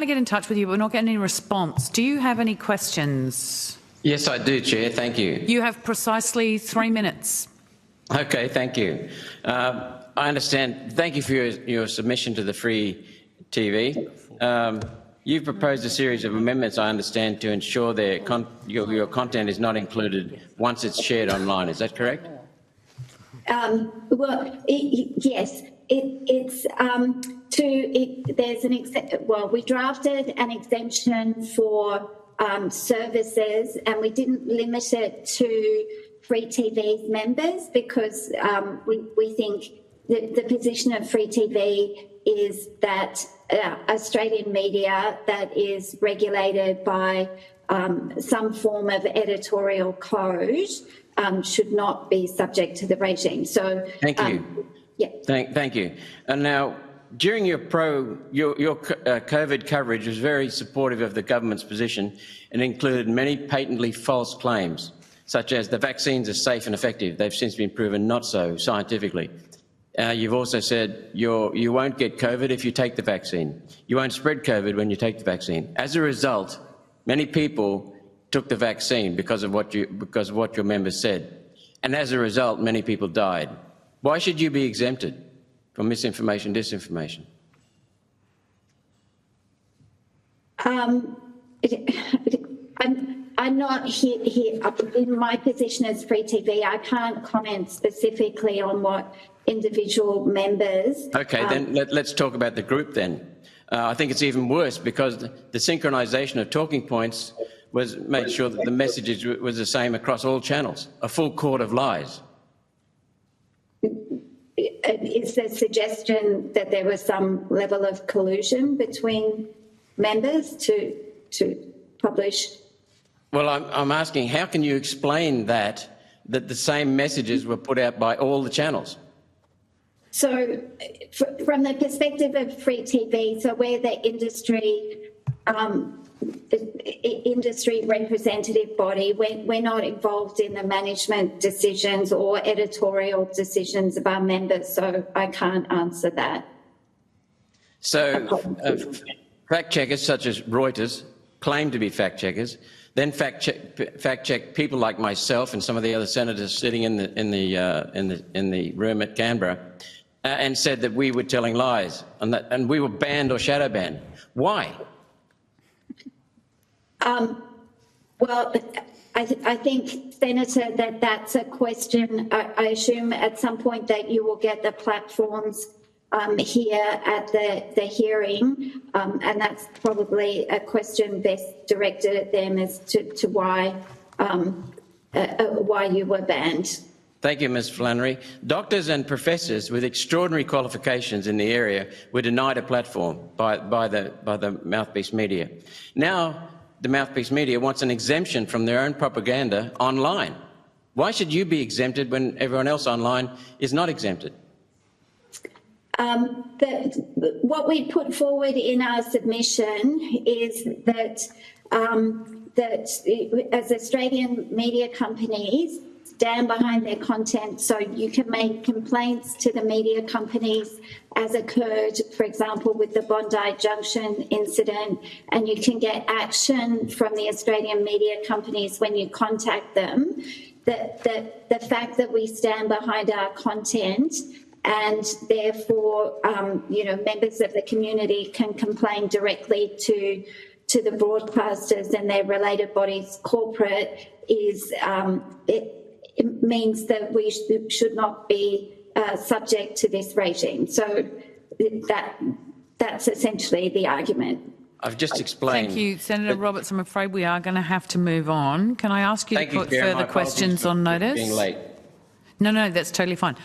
to get in touch with you, but we're not getting any response. Do you have any questions? Yes, I do, Chair. Thank you. You have precisely 3 minutes. Okay, thank you. I understand. Thank you for your submission to the free TV. You've proposed a series of amendments, I understand, to ensure your content is not included once it's shared online. Is that correct? Yes. We drafted an exemption for services, and we didn't limit it to Free TV's members because we think the position of Free TV is that Australian media that is regulated by some form of editorial code should not be subject to the regime. So, thank you. Yeah. Thank you. And now, during your COVID coverage was very supportive of the government's position and included many patently false claims, such as the vaccines are safe and effective. They've since been proven not so scientifically. You've also said you won't get COVID if you take the vaccine. You won't spread COVID when you take the vaccine. As a result, many people took the vaccine because of what your members said, and as a result, many people died. Why should you be exempted from misinformation, disinformation? I'm not here in my position as Free TV. I can't comment specifically on what individual members. Okay, then let's talk about the group then. I think it's even worse because the synchronisation of talking points made sure that the messages was the same across all channels, a full court of lies. Is there a suggestion that there was some level of collusion between members to publish? Well, I'm asking, how can you explain that the same messages were put out by all the channels? So, from the perspective of Free TV, so we're the industry representative body. We're not involved in the management decisions or editorial decisions of our members, so I can't answer that. So, fact checkers such as Reuters claim to be fact checkers, then fact check people like myself and some of the other senators sitting in the room at Canberra, and said that we were telling lies and we were banned or shadow banned. Why? Well, I think, Senator, that's a question. I assume at some point that you will get the platforms here at the hearing, and that's probably a question best directed at them as to why you were banned. Thank you, Ms. Flannery. Doctors and professors with extraordinary qualifications in the area were denied a platform by the mouthpiece media. Now, the mouthpiece media wants an exemption from their own propaganda online. Why should you be exempted when everyone else online is not exempted? What we put forward in our submission is that as Australian media companies stand behind their content, so you can make complaints to the media companies as occurred, for example, with the Bondi Junction incident, and you can get action from the Australian media companies when you contact them. The fact that we stand behind our content and therefore, members of the community can complain directly to the broadcasters and their related bodies corporate it means that we should not be subject to this regime. So that's essentially the argument. I've just explained. Thank you, Senator Roberts. I'm afraid we are going to have to move on. Can I ask you to put further questions on notice? Being late. No, that's totally fine.